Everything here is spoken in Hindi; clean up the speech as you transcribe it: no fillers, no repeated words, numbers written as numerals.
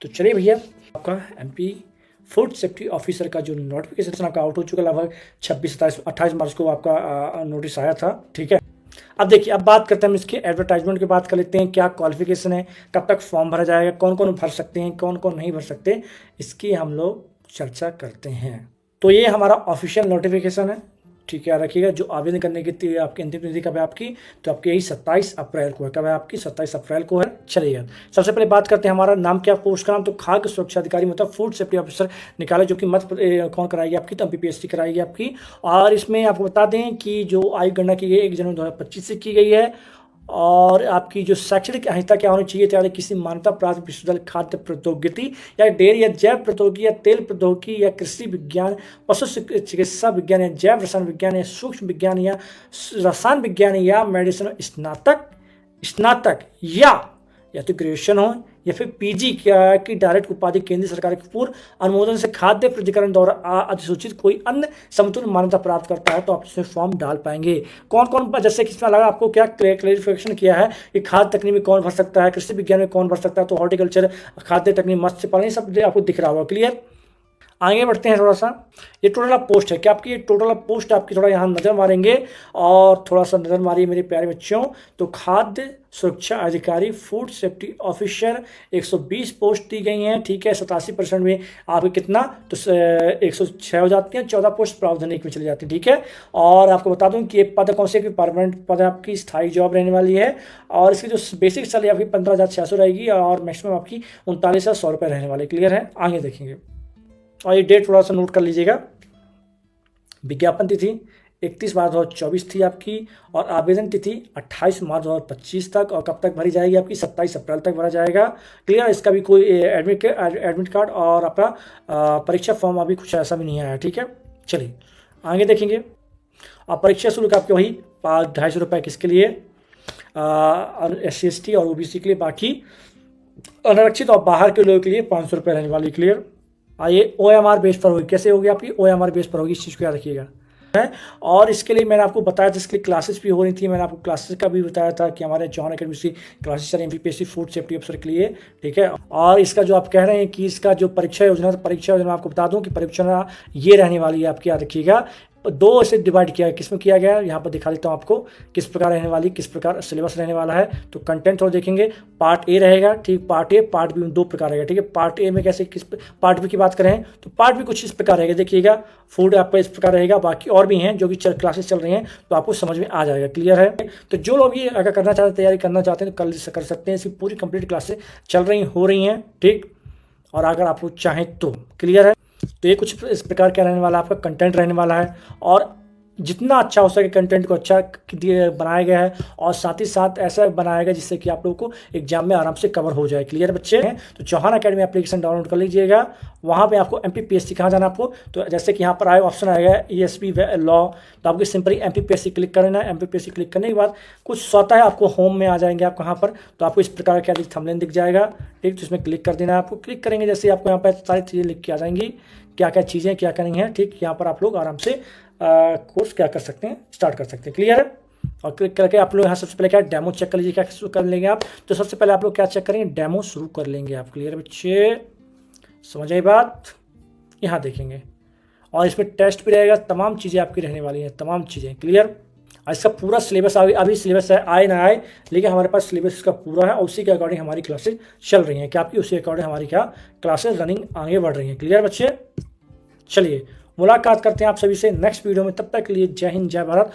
तो चलिए भैया, आपका एमपी फूड सेफ्टी ऑफिसर का जो नोटिफिकेशन आपका आउट हो चुका, लगभग 26, 27, 28 मार्च को आपका नोटिस आया था। ठीक है, अब देखिए, अब बात करते हैं हम इसके एडवर्टाइजमेंट की बात कर लेते हैं। क्या क्वालिफिकेशन है, कब तक फॉर्म भरा जाएगा, कौन कौन भर सकते हैं, कौन कौन नहीं भर सकते, इसकी हम लोग चर्चा करते हैं। तो ये हमारा ऑफिशियल नोटिफिकेशन है। ठीक है, रखिएगा। जो आवेदन करने की आपकी अंतिम तिथि कब है आपकी, तो आपकी यही 27 अप्रैल को है। कब है आपकी? 27 अप्रैल को है। चलिए, सबसे पहले बात करते हैं हमारा नाम क्या, पोस्ट का नाम। तो खाद्य सुरक्षा अधिकारी मतलब फूड सेफ्टी ऑफिसर निकाला, जो कि मध्य कौन कराएगी आपकी, तो MPPSC कराएगी आपकी। और इसमें आपको बता दें कि जो आयु गणना की गई 1 जनवरी 2025 से की गई है। और आपकी जो शैक्षणिक अर्हता क्या होनी चाहिए, चाहे किसी मान्यता प्राप्त विश्वविद्यालय खाद्य प्रौद्योगिकी या डेयरी या जैव प्रौद्योगिकी या तेल प्रौद्योगिकी या कृषि विज्ञान, पशु चिकित्सा विज्ञान या जैव रसायन विज्ञान या सूक्ष्म विज्ञान या रसायन विज्ञान या मेडिसिन स्नातक या तो ग्रेजुएशन हो या फिर PG की डायरेक्ट उपाधि केंद्र सरकार के पूर्व अनुमोदन से खाद्य प्राधिकरण द्वारा अधिसूचित कोई अन्य समतुल्य मान्यता प्राप्त करता है, तो आप इसमें फॉर्म डाल पाएंगे। कौन कौन, जैसे कि इसमें लगा आपको क्या क्लेरिफिकेशन किया है कि खाद्य तकनीक में कौन भर सकता है, कृषि विज्ञान में कौन भर सकता है, तो हॉर्टिकल्चर, खाद्य तकनीक, मत्स्य पालन, सब आपको दिख रहा होगा। क्लियर? आगे बढ़ते हैं थोड़ा सा। ये टोटल ऑफ पोस्ट है, क्या आपकी ये टोटल ऑफ पोस्ट आपकी, थोड़ा यहाँ नज़र मारेंगे और थोड़ा सा नज़र मारिए मेरे प्यारे बच्चों। तो खाद्य सुरक्षा अधिकारी फूड सेफ्टी ऑफिसर 120 पोस्ट दी गई हैं। ठीक है, 87% में आपके कितना, तो 106 हो जाती हैं। 14 पोस्ट प्रावधानिक में चली जाती है। ठीक है, और आपको बता दूं कि ये पद कौन से, परमानेंट पद आपकी स्थायी जॉब रहने वाली है। और इसकी जो बेसिक सैलरी आपकी 15,600 रहेगी और मैक्सिमम आपकी 39,100 रुपये रहने वाली। क्लियर है? आगे देखेंगे। और ये डेट थोड़ा सा नोट कर लीजिएगा। विज्ञापन तिथि 31 मार्च 2024 थी आपकी, और आवेदन तिथि 28 मार्च 2025 तक, और कब तक भरी जाएगी आपकी, 27 अप्रैल तक भरा जाएगा। क्लियर? इसका भी कोई एडमिट कार्ड और आपका परीक्षा फॉर्म अभी कुछ ऐसा भी नहीं आया। ठीक है, चलिए आगे देखेंगे। और परीक्षा शुल्क आपके वही 250 रुपये किसके लिए, SC ST और OBC के लिए, बाकी अनारक्षित और बाहर के लोगों के लिए 500 रुपये रहने वाली। क्लियर? ये OMR बेस पर होगी। कैसे होगी आपकी? OMR बेस पर होगी, इस चीज़ को याद रखिएगा। है, और इसके लिए मैंने आपको बताया था, इसके लिए क्लासेस भी हो रही थी। मैंने आपको क्लासेस का भी बताया था कि हमारे चौहान अकेडमी से क्लासेस चल MPPSC फूड सेफ्टी ऑफिसर के लिए। ठीक है, और इसका जो आप कह रहे हैं कि इसका जो परीक्षा योजना, तो परीक्षा योजना आपको बता दूं कि परीक्षा ये रहने वाली है आपकी, याद रखिएगा। 2 से डिवाइड किया है। किस में किया गया है, यहाँ पर दिखा देता हूँ आपको किस प्रकार रहने वाली, किस प्रकार सिलेबस रहने वाला है। तो कंटेंट थोड़ा देखेंगे। पार्ट ए रहेगा, ठीक, पार्ट ए, पार्ट बी में 2 प्रकार रहेगा। ठीक है, पार्ट ए में कैसे, किस पार्ट बी की बात करें तो पार्ट बी कुछ इस प्रकार रहेगा। देखिएगा, फूड आपका इस प्रकार रहेगा, बाकी और भी हैं जो कि क्लासेस चल रही हैं, तो आपको समझ में आ जाएगा। क्लियर है? तो जो लोग ये अगर करना चाहते हैं, तैयारी करना चाहते हैं, तो कल से कर सकते हैं। इसकी पूरी कंप्लीट क्लासेस चल रही हो रही हैं। ठीक, और अगर आप लोग चाहें तो। क्लियर है? तो ये कुछ इस प्रकार क्या रहने वाला है, आपका कंटेंट रहने वाला है। और जितना अच्छा हो सके कंटेंट को अच्छा बनाया गया है, और साथ ही साथ ऐसा बनाया गया जिससे कि आप लोगों को एग्जाम में आराम से कवर हो जाए। क्लियर बच्चे हैं? तो चौहान अकेडमी एप्लीकेशन डाउनलोड कर लीजिएगा। वहाँ पे आपको MPPSC कहाँ जाना आपको, तो जैसे कि यहाँ पर आए ऑप्शन आएगा ESP लॉ, तो आपको सिंपली MPPSC क्लिक करना है। MPPSC क्लिक करने के बाद कुछ स्वतः है आपको होम में आ जाएंगे आप कहाँ पर, तो आपको इस प्रकार का थंबनेल दिख जाएगा। ठीक, तो इसमें क्लिक कर देना है आपको। क्लिक करेंगे जैसे आपको यहाँ पर सारी चीज़ें लिख के आ जाएंगी, क्या क्या चीज़ें क्या करनी है। ठीक, यहाँ पर आप लोग आराम से कोर्स क्या कर सकते हैं, स्टार्ट कर सकते हैं। क्लियर है? और क्लिक करके आप लोग यहाँ सबसे पहले क्या डेमो चेक कर लीजिए, क्या शुरू कर लेंगे आप। तो सबसे पहले आप लोग क्या चेक करेंगे, डेमो शुरू कर लेंगे आप। क्लियर बच्चे? समझ आई बात? यहाँ देखेंगे, और इसमें टेस्ट भी रहेगा, तमाम चीज़ें आपकी रहने वाली हैं, तमाम चीज़ें। क्लियर? और इसका पूरा सिलेबस अभी सिलेबस है, आए ना आए, लेकिन हमारे पास सिलेबस इसका पूरा है, और उसी के अकॉर्डिंग हमारी क्लासेज चल रही हैं। क्या आपकी उसी अकॉर्डिंग हमारी क्या क्लासेज रनिंग आगे बढ़ रही हैं। क्लियर बच्चे? चलिए मुलाकात करते हैं आप सभी से नेक्स्ट वीडियो में। तब तक के लिए जय हिंद, जय भारत।